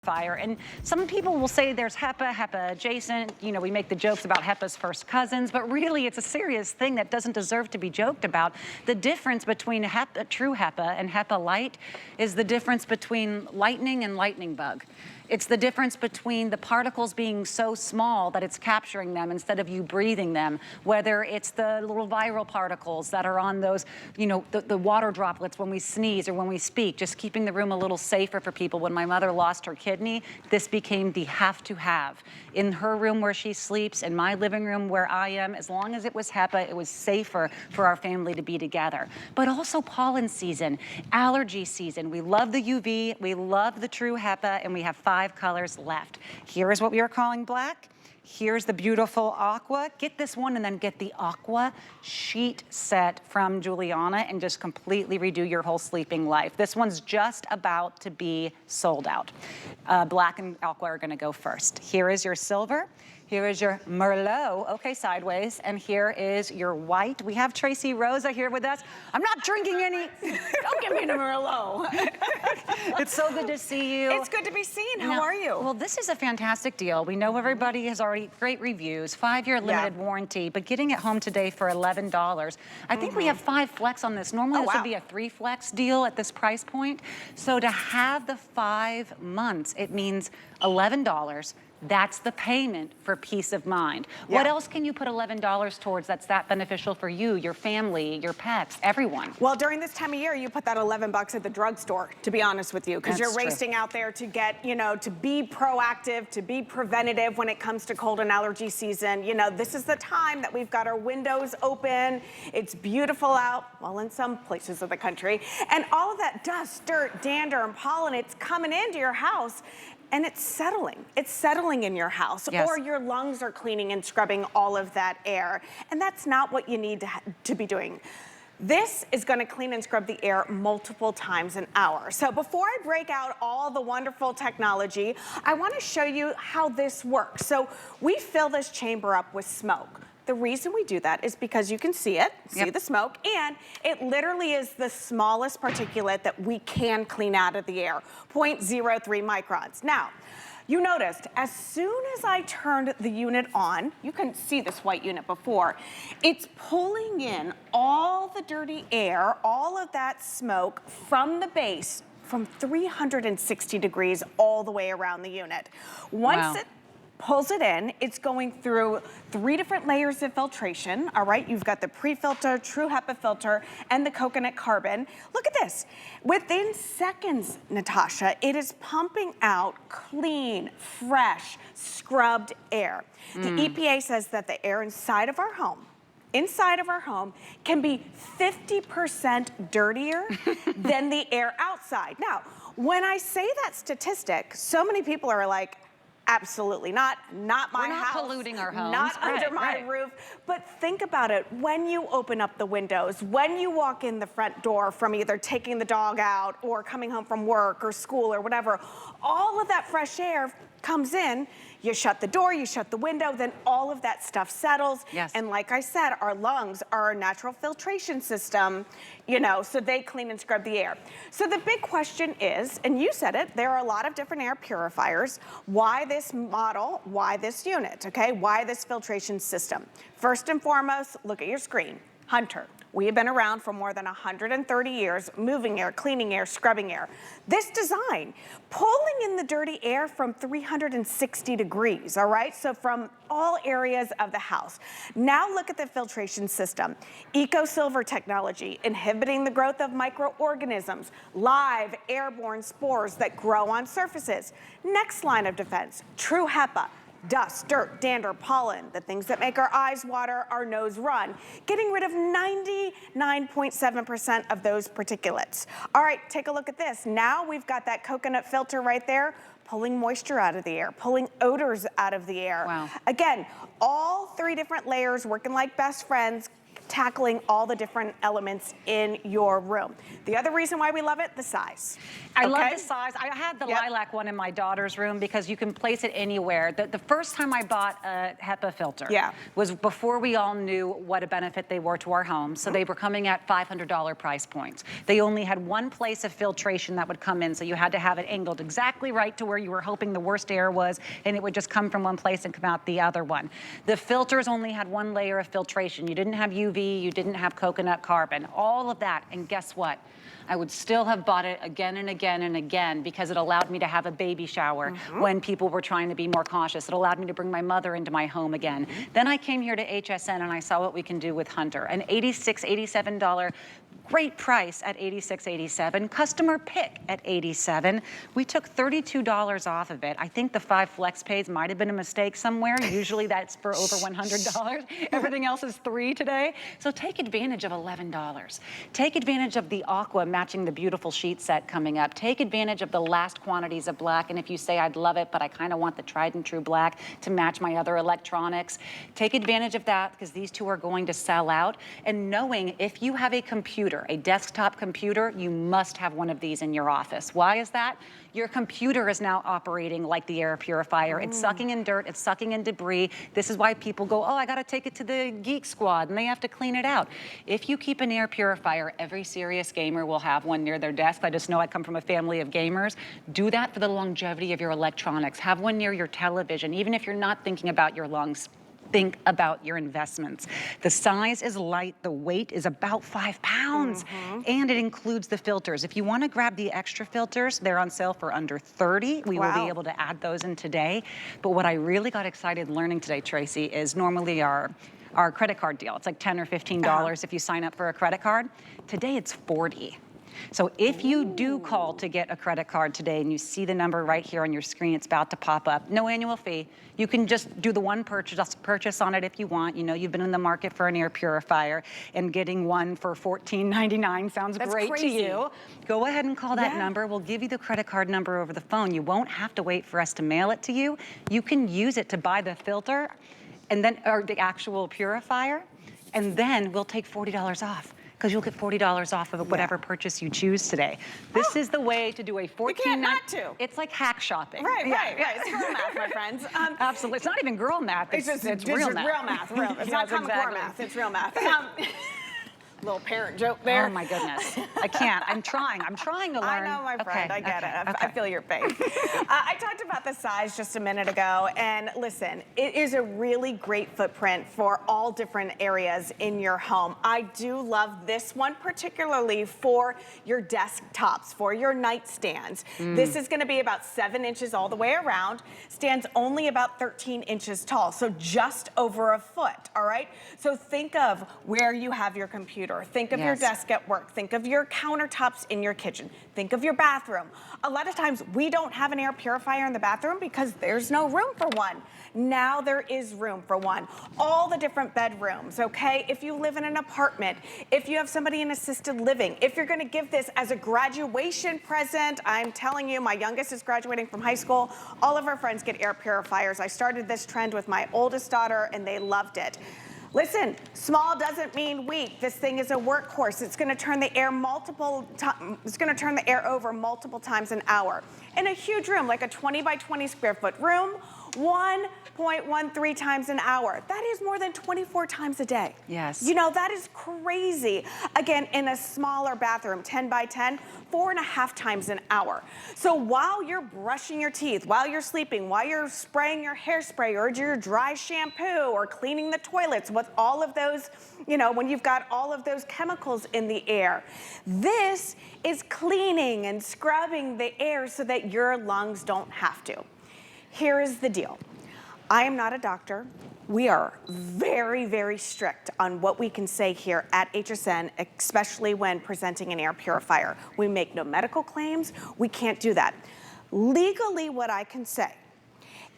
Fire. And some people will say there's HEPA adjacent. You know, we make the jokes about HEPA's first cousins, but really it's a serious thing that doesn't deserve to be joked about. The difference between true HEPA and HEPA light is the difference between lightning and lightning bug. It's the difference between the particles being so small that it's capturing them instead of you breathing them, whether it's the little viral particles that are on those, you know, the water droplets when we sneeze or when we speak, just keeping the room a little safer for people. When my mother lost her kidney, this became the have. In her room where she sleeps, in my living room where I am, as long as it was HEPA, it was safer for our family to be together. But also pollen season, allergy season. We love the UV, we love the true HEPA, and we have 5 colors left. Here is what we are calling black. Here's the beautiful aqua. Get this one and then get the aqua sheet set from Juliana and just completely redo your whole sleeping life. This one's just about to be sold out. Black and aqua are gonna go first. Here is your silver. Here is your Merlot, okay, sideways, and here is your white. We have Tracy Rosa here with us. I'm not drinking any. Don't give me the Merlot. It's so good to see you. It's good to be seen. How are you? Well, this is a fantastic deal. We know everybody has already great reviews, 5-year limited warranty, but getting it home today for $11. I think we have 5 flex on this. Normally this would be a 3 flex deal at this price point. So to have the 5 months, it means $11. That's the payment for peace of mind. What else can you put $11 towards that's that beneficial for you, your family, your pets, everyone? Well, during this time of year, you put that 11 bucks at the drugstore, to be honest with you, because you're racing out there to get, you know, to be proactive, to be preventative when it comes to cold and allergy season. You know, this is the time that we've got our windows open. It's beautiful out, well, in some places of the country. And all of that dust, dirt, dander, and pollen, it's coming into your house. And it's settling. It's settling in your house, or your lungs are cleaning and scrubbing all of that air. And that's not what you need to be doing. This is gonna clean and scrub the air multiple times an hour. So before I break out all the wonderful technology, I wanna show you how this works. So we fill this chamber up with smoke. The reason we do that is because you can see it, see the smoke, and it literally is the smallest particulate that we can clean out of the air, 0.03 microns. Now, you noticed, as soon as I turned the unit on, you couldn't see this white unit before, it's pulling in all the dirty air, all of that smoke from the base from 360 degrees all the way around the unit. Once it pulls it in, it's going through 3 different layers of filtration, all right? You've got the pre-filter, true HEPA filter, and the coconut carbon. Look at this. Within seconds, Natasha, it is pumping out clean, fresh, scrubbed air. The EPA says that the air inside of our home can be 50% dirtier than the air outside. Now, when I say that statistic, so many people are like, absolutely not my house. We're not polluting our homes. Not under my roof. But think about it, when you open up the windows, when you walk in the front door from either taking the dog out or coming home from work or school or whatever, all of that fresh air comes in, you shut the door, you shut the window, then all of that stuff settles. And like I said, our lungs are our natural filtration system, you know, so they clean and scrub the air. So the big question is, and you said it, there are a lot of different air purifiers. Why this model? Why this unit, okay? Why this filtration system? First and foremost, look at your screen. Hunter. We have been around for more than 130 years, moving air, cleaning air, scrubbing air. This design, pulling in the dirty air from 360 degrees, all right? So from all areas of the house. Now look at the filtration system. Eco Silver technology, inhibiting the growth of microorganisms, live airborne spores that grow on surfaces. Next line of defense, true HEPA. Dust, dirt, dander, pollen, the things that make our eyes water, our nose run, getting rid of 99.7% of those particulates. All right, take a look at this. Now we've got that coconut filter right there, pulling moisture out of the air, pulling odors out of the air. Again, all 3 different layers working like best friends tackling all the different elements in your room. The other reason why we love it, the size. I love the size. I had the lilac one in my daughter's room because you can place it anywhere. The first time I bought a HEPA filter was before we all knew what a benefit they were to our home. So they were coming at $500 price points. They only had one place of filtration that would come in, so you had to have it angled exactly right to where you were hoping the worst air was, and it would just come from one place and come out the other one. The filters only had one layer of filtration. You didn't have UV, you didn't have coconut carbon, all of that. And guess what? I would still have bought it again and again and again because it allowed me to have a baby shower when people were trying to be more cautious. It allowed me to bring my mother into my home again. Then I came here to HSN and I saw what we can do with Hunter. An $86, $87 great price at $86, $87. Customer pick at $87. We took $32 off of it. I think the 5 flex pays might have been a mistake somewhere. Usually that's for over $100. Everything else is $3 today. So take advantage of $11. Take advantage of the aqua matching the beautiful sheet set coming up. Take advantage of the last quantities of black. And if you say, I'd love it, but I kind of want the tried and true black to match my other electronics, take advantage of that because these two are going to sell out. And knowing if you have a computer, a desktop computer, you must have one of these in your office. Why is that? Your computer is now operating like the air purifier. It's sucking in dirt, it's sucking in debris. This is why people go, oh, I gotta take it to the Geek Squad, and they have to clean it out. If you keep an air purifier, every serious gamer will have one near their desk. I just know I come from a family of gamers. Do that for the longevity of your electronics. Have one near your television, even if you're not thinking about your lungs. Think about your investments. The size is light, the weight is about 5 pounds, and it includes the filters. If you want to grab the extra filters, they're on sale for under $30. We will be able to add those in today. But what I really got excited learning today, Tracy, is normally our credit card deal. It's like $10 or $15 if you sign up for a credit card. Today it's $40. So if you do call to get a credit card today and you see the number right here on your screen, it's about to pop up, no annual fee. You can just do the one purchase on it if you want. You know you've been in the market for an air purifier, and getting one for $14.99 sounds great to you. Go ahead and call that number. We'll give you the credit card number over the phone. You won't have to wait for us to mail it to you. You can use it to buy the filter and then, or the actual purifier, and then we'll take $40 off. Because you'll get $40 off of whatever purchase you choose today. This is the way to do a $14. You can't not to. It's like hack shopping. Right. It's girl math, my friends. Absolutely. It's not even girl math. It's real math. Real math. It's not common core math. It's real math. Little parent joke there. Oh my goodness. I can't. I'm trying to learn. I know, my friend. I get it. I feel your pain. I talked about the size just a minute ago, and listen, it is a really great footprint for all different areas in your home. I do love this one particularly for your desktops, for your nightstands. This is going to be about 7 inches all the way around, stands only about 13 inches tall, so just over a foot, all right? So think of where you have your computer. Think of your desk at work. Think of your countertops in your kitchen. Think of your bathroom. A lot of times we don't have an air purifier in the bathroom because there's no room for one. Now there is room for one. All the different bedrooms, okay? If you live in an apartment, if you have somebody in assisted living, if you're gonna give this as a graduation present, I'm telling you, my youngest is graduating from high school. All of our friends get air purifiers. I started this trend with my oldest daughter and they loved it. Listen, small doesn't mean weak. This thing is a workhorse. It's gonna turn the air over multiple times an hour. In a huge room, like a 20 by 20 square foot room, 1.13 times an hour. That is more than 24 times a day. Yes. You know, that is crazy. Again, in a smaller bathroom, 10 by 10, 4.5 times an hour. So while you're brushing your teeth, while you're sleeping, while you're spraying your hairspray or your dry shampoo or cleaning the toilets with all of those, you know, when you've got all of those chemicals in the air, this is cleaning and scrubbing the air so that your lungs don't have to. Here is the deal. I am not a doctor. We are very, very strict on what we can say here at HSN, especially when presenting an air purifier. We make no medical claims. We can't do that. Legally, what I can say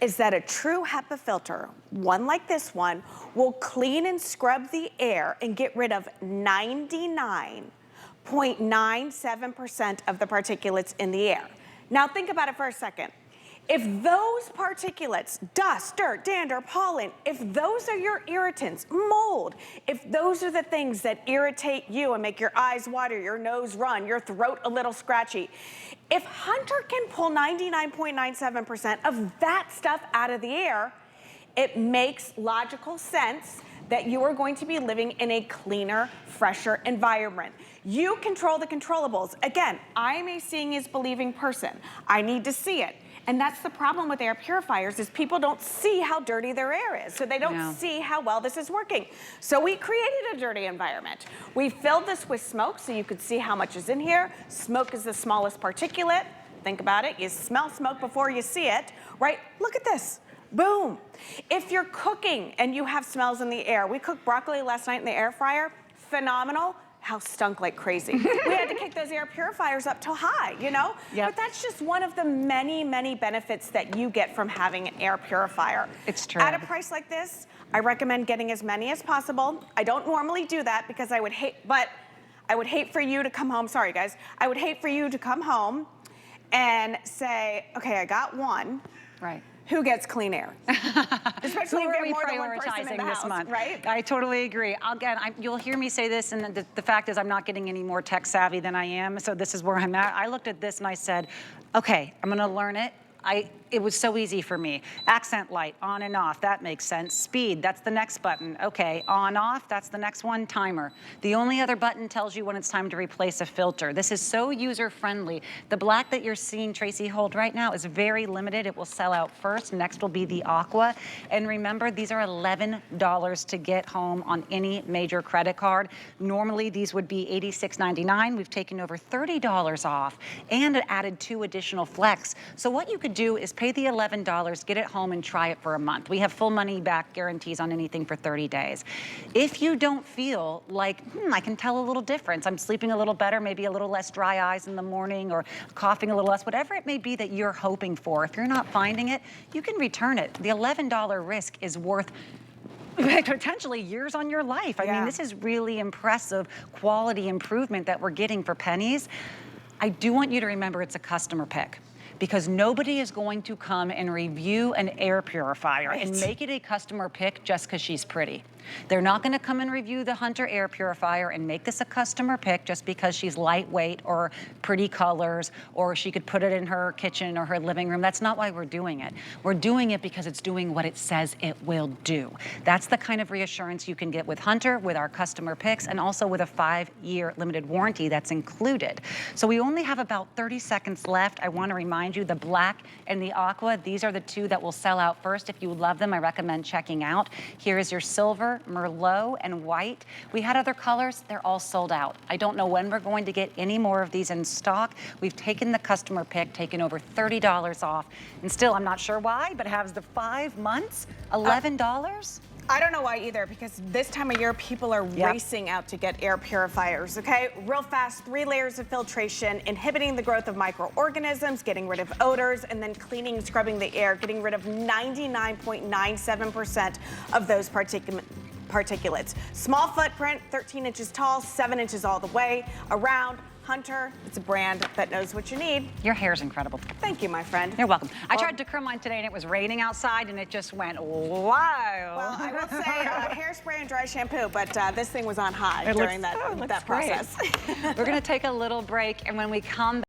is that a true HEPA filter, one like this one, will clean and scrub the air and get rid of 99.97% of the particulates in the air. Now think about it for a second. If those particulates, dust, dirt, dander, pollen, if those are your irritants, mold, if those are the things that irritate you and make your eyes water, your nose run, your throat a little scratchy, if Hunter can pull 99.97% of that stuff out of the air, it makes logical sense that you are going to be living in a cleaner, fresher environment. You control the controllables. Again, I am a seeing is believing person. I need to see it. And that's the problem with air purifiers is people don't see how dirty their air is. So they don't see how well this is working. So we created a dirty environment. We filled this with smoke so you could see how much is in here. Smoke is the smallest particulate. Think about it. You smell smoke before you see it, right? Look at this. Boom. If you're cooking and you have smells in the air, we cooked broccoli last night in the air fryer. Phenomenal. House stunk like crazy. We had to kick those air purifiers up to high, you know? Yep. But that's just one of the many, many benefits that you get from having an air purifier. It's true. At a price like this, I recommend getting as many as possible. I don't normally do that because I would hate, but I would hate for you to come home, sorry guys, I would hate for you to come home and say, okay, I got one. Right. Who gets clean air? Especially Who if are you we have more than one person in prioritizing the this house, month? right? I totally agree. Again, you'll hear me say this, and the fact is I'm not getting any more tech savvy than I am, so this is where I'm at. I looked at this and I said, okay, I'm gonna learn it. It was so easy for me. Accent light, on and off, that makes sense. Speed, that's the next button. Okay, on, off, that's the next one, timer. The only other button tells you when it's time to replace a filter. This is so user-friendly. The black that you're seeing Tracy hold right now is very limited. It will sell out first. Next will be the aqua. And remember, these are $11 to get home on any major credit card. Normally, these would be $86.99. We've taken over $30 off and added 2 additional flex. So what you could do is pay the $11, get it home and try it for a month. We have full money back guarantees on anything for 30 days. If you don't feel like, I can tell a little difference, I'm sleeping a little better, maybe a little less dry eyes in the morning or coughing a little less, whatever it may be that you're hoping for, if you're not finding it, you can return it. The $11 risk is worth potentially years on your life. I mean, this is really impressive quality improvement that we're getting for pennies. I do want you to remember it's a customer pick, because nobody is going to come and review an air purifier and make it a customer pick just because she's pretty. They're not going to come and review the Hunter air purifier and make this a customer pick just because she's lightweight or pretty colors or she could put it in her kitchen or her living room. That's not why we're doing it. We're doing it because it's doing what it says it will do. That's the kind of reassurance you can get with Hunter, with our customer picks, and also with a 5-year limited warranty that's included. So we only have about 30 seconds left. I want to remind you, the black and the aqua, these are the 2 that will sell out first. If you love them, I recommend checking out. Here is your silver, merlot, and white. We had other colors, they're all sold out. I don't know when we're going to get any more of these in stock. We've taken the customer pick, taken over $30 off, and still I'm not sure why, but has the 5 months, $11? I don't know why either, because this time of year, people are racing out to get air purifiers, okay? Real fast, 3 layers of filtration, inhibiting the growth of microorganisms, getting rid of odors, and then cleaning and scrubbing the air, getting rid of 99.97% of those particulates. Small footprint, 13 inches tall, 7 inches all the way, around. Hunter, it's a brand that knows what you need. Your hair's incredible. Thank you, my friend. You're welcome. I tried to curl mine today and it was raining outside and it just went wow. Well, I will say hairspray and dry shampoo, but this thing was on high during that process. We're going to take a little break, and when we come back,